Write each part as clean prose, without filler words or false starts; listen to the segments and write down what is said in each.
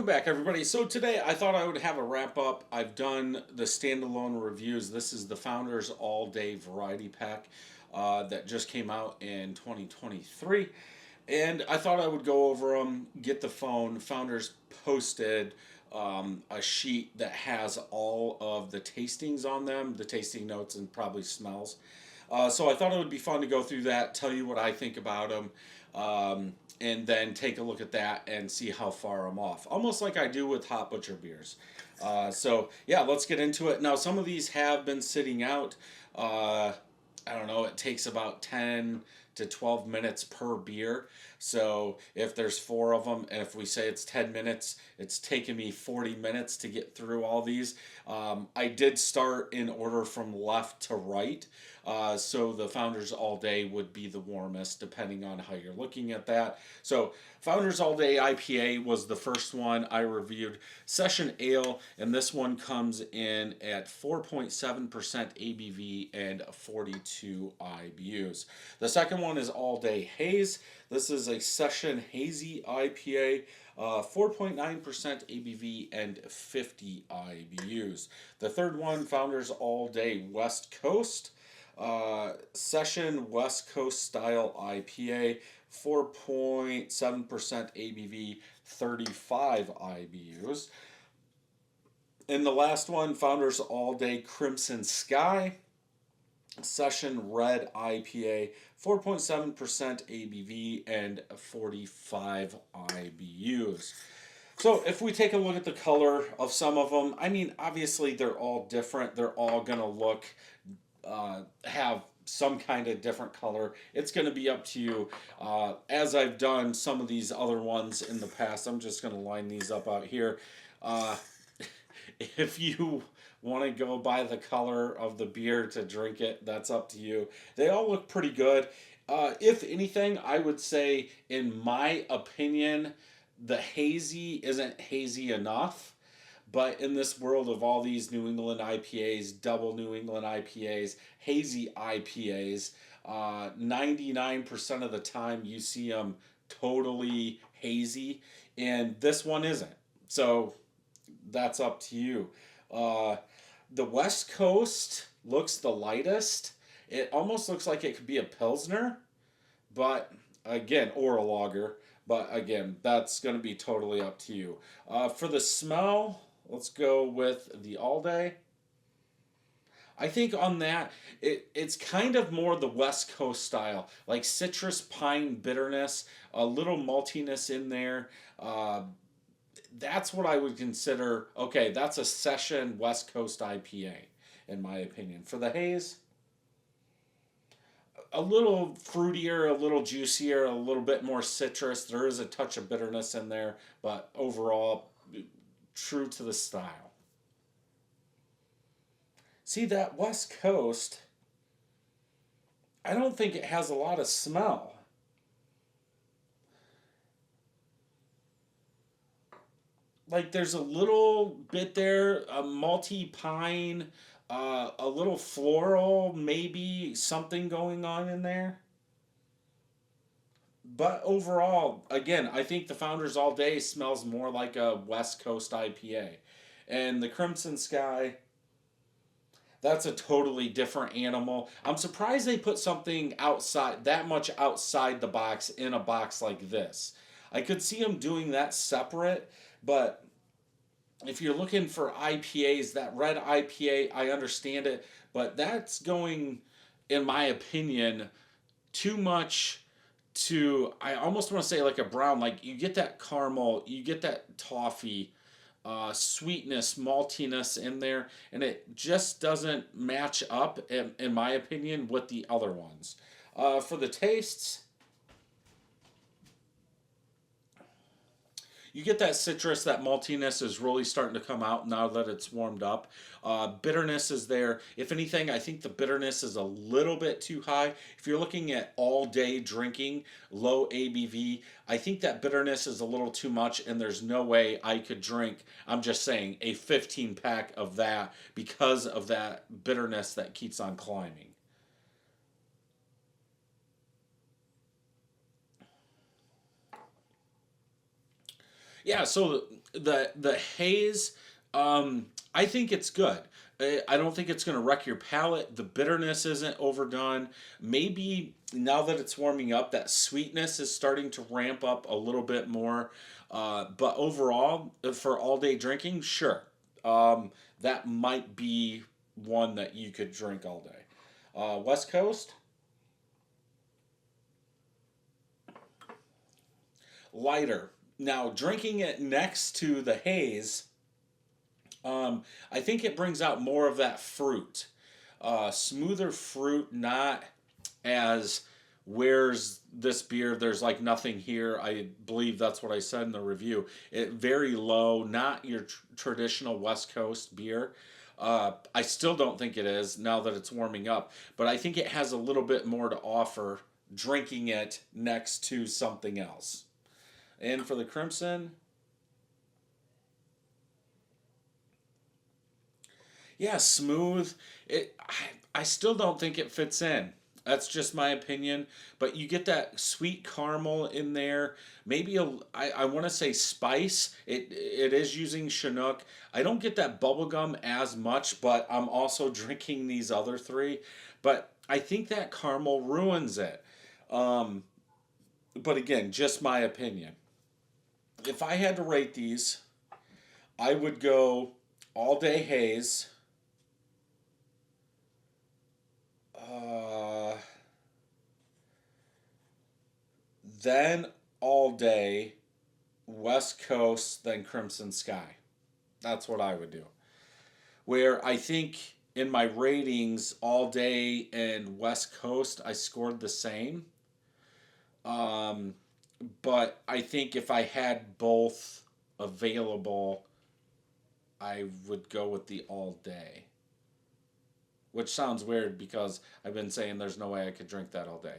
Welcome back, everybody. So today I thought I would have a wrap up. I've done the standalone reviews. This is the Founders All Day Variety Pack that just came out in 2023. And I thought I would go over them, get the phone. Founders posted a sheet that has all of the tastings on them, the tasting notes and probably smells. So I thought it would be fun to go through that, tell you what I think about them, and then take a look at that and see how far I'm off. Almost like I do with Hot Butcher beers. So yeah, let's get into it. Now some of these have been sitting out. I don't know, it takes about 10 to 12 minutes per beer. So if there's four of them, and if we say it's 10 minutes, it's taken me 40 minutes to get through all these. I did start in order from left to right. So the Founders All Day would be the warmest, depending on how you're looking at that. So Founders All Day IPA was the first one I reviewed. Session Ale, and this one comes in at 4.7% ABV and 42 IBUs. The second one is All Day Haze. This is a Session Hazy IPA. 4.9% ABV and 50 IBUs. The third one, Founders All Day West Coast. Session West Coast Style IPA, 4.7% ABV, 35 IBUs. And the last one, Founders All Day Crimson Sky, Session Red IPA, 4.7% ABV and 45 IBUs. So if we take a look at the color of some of them, I mean, obviously they're all different. They're all going to look, have some kind of different color. It's going to be up to you. As I've done some of these other ones in the past, I'm just going to line these up out here. If you want to go by the color of the beer to drink it, that's up to you. They all look pretty good. If anything, I would say, in my opinion, the hazy isn't hazy enough. But in this world of all these New England IPAs, double New England IPAs, hazy IPAs, 99% of the time you see them totally hazy, and this one isn't. So that's up to you. The West Coast looks the lightest. It almost looks like it could be a Pilsner, but again, or a lager. But again, that's going to be totally up to you. For the smell, let's go with the All Day. I think on that, it's kind of more the West Coast style, like citrus, pine, bitterness, a little maltiness in there. That's what I would consider, okay, that's a Session West Coast IPA, in my opinion. For the Haze, a little fruitier, a little juicier, a little bit more citrus. There is a touch of bitterness in there, but overall, true to the style. See, that West Coast, I don't think it has a lot of smell. Like there's a little bit there, a malty pine, a little floral, maybe something going on in there. But overall, again, I think the Founders All Day smells more like a West Coast IPA. And the Crimson Sky, that's a totally different animal. I'm surprised they put something outside, that much outside the box, in a box like this. I could see them doing that separate, but if you're looking for IPAs, that red IPA, I understand it, but that's going, in my opinion, too much to, I almost want to say like a brown, like you get that caramel, you get that toffee, sweetness, maltiness in there, and it just doesn't match up, in my opinion, with the other ones. For the tastes, you get that citrus, that maltiness is really starting to come out now that it's warmed up. Bitterness is there. If anything, I think the bitterness is a little bit too high. If you're looking at all day drinking, low ABV, I think that bitterness is a little too much, and there's no way I could drink, I'm just saying, a 15 pack of that because of that bitterness that keeps on climbing. Yeah, so The haze, I think it's good. I don't think it's going to wreck your palate. The bitterness isn't overdone. Maybe now that it's warming up, that sweetness is starting to ramp up a little bit more. But overall, for all day drinking, sure, that might be one that you could drink all day. West Coast, lighter. Now, drinking it next to the haze, I think it brings out more of that fruit. Smoother fruit, not as where's this beer? There's like nothing here. I believe that's what I said in the review. It very low, not your traditional West Coast beer. I still don't think it is now that it's warming up, but I think it has a little bit more to offer drinking it next to something else. And for the Crimson, yeah, smooth. I still don't think it fits in. That's just my opinion. But you get that sweet caramel in there. Maybe I want to say spice. It is using Chinook. I don't get that bubblegum as much, but I'm also drinking these other three. But I think that caramel ruins it. Um, but again, just my opinion. If I had to rate these, I would go all day haze. Uh, then all day West Coast, then Crimson Sky. That's what I would do. Where I think in my ratings, all day and West Coast, I scored the same. Um, but I think if I had both available, I would go with the all day. Which sounds weird because I've been saying there's no way I could drink that all day.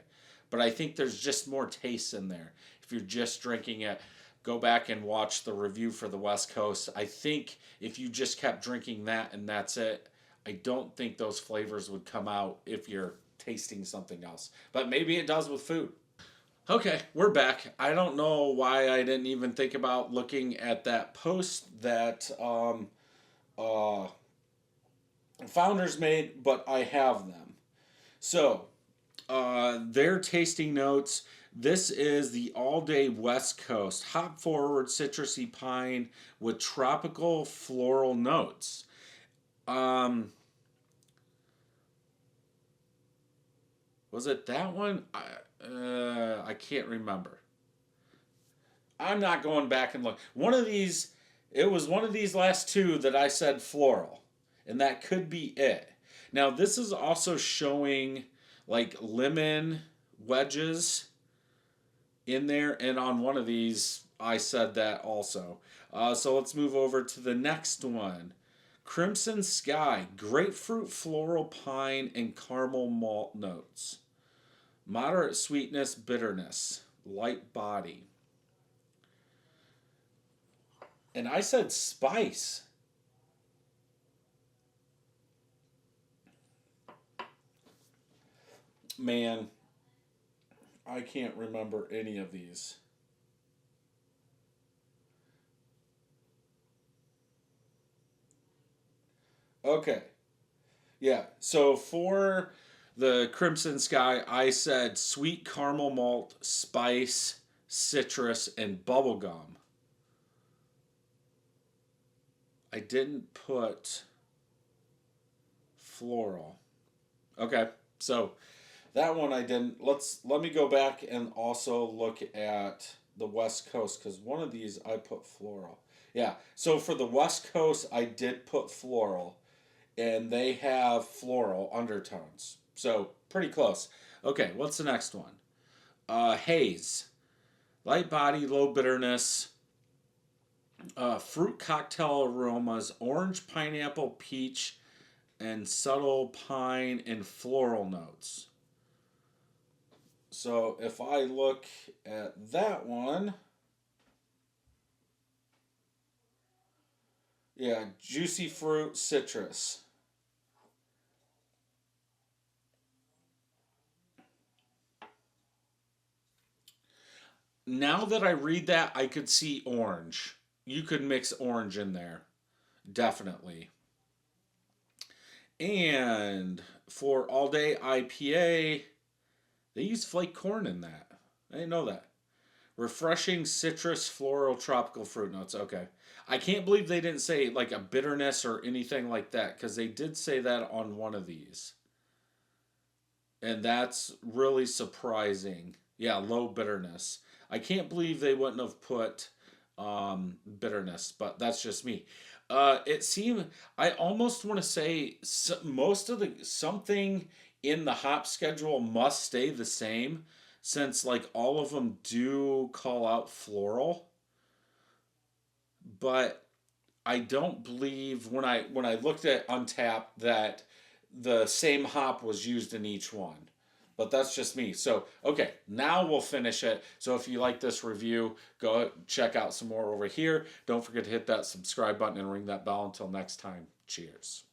But I think there's just more taste in there. If you're just drinking it, go back and watch the review for the West Coast. I think if you just kept drinking that and that's it, I don't think those flavors would come out if you're tasting something else. But maybe it does with food. Okay, we're back. I don't know why I didn't even think about looking at that post that uh, founders made, but I have them. So, their tasting notes. This is the all day West Coast hop forward citrusy pine with tropical floral notes. Um, was it that one? I can't remember. I'm not going back and look. One of these, it was one of these last two that I said floral, and that could be it. Now, this is also showing like lemon wedges in there, and on one of these, I said that also. So let's move over to the next one. Crimson Sky, grapefruit, floral, pine, and caramel malt notes. Moderate sweetness, bitterness, light body. And I said spice. Man, I can't remember any of these. Okay. Yeah. So for the Crimson Sky, I said sweet caramel malt, spice, citrus, and bubblegum. I didn't put floral. Okay. So that one I didn't. Let me go back and also look at the West Coast because one of these I put floral. Yeah. So for the West Coast, I did put floral, and they have floral undertones. So pretty close. Okay. What's the next one? Haze, light body, low bitterness, fruit cocktail aromas, orange, pineapple, peach, and subtle pine and floral notes. So if I look at that one, yeah, juicy fruit, citrus. Now that I read that, I could see orange. you could mix orange in there, definitely. And for All Day IPA, they use flake corn in that. I didn't know that. Refreshing citrus, floral, tropical fruit notes. Okay. I can't believe they didn't say like a bitterness or anything like that because they did say that on one of these. And that's really surprising. Yeah, low bitterness. I can't believe they wouldn't have put bitterness, but that's just me. It seemed I almost want to say most of the something in the hop schedule must stay the same since like all of them do call out floral, but I don't believe when I looked at Untap that the same hop was used in each one. But that's just me. So, okay, now we'll finish it. So, if you like this review, go check out some more over here. Don't forget to hit that subscribe button and ring that bell. Until next time, cheers.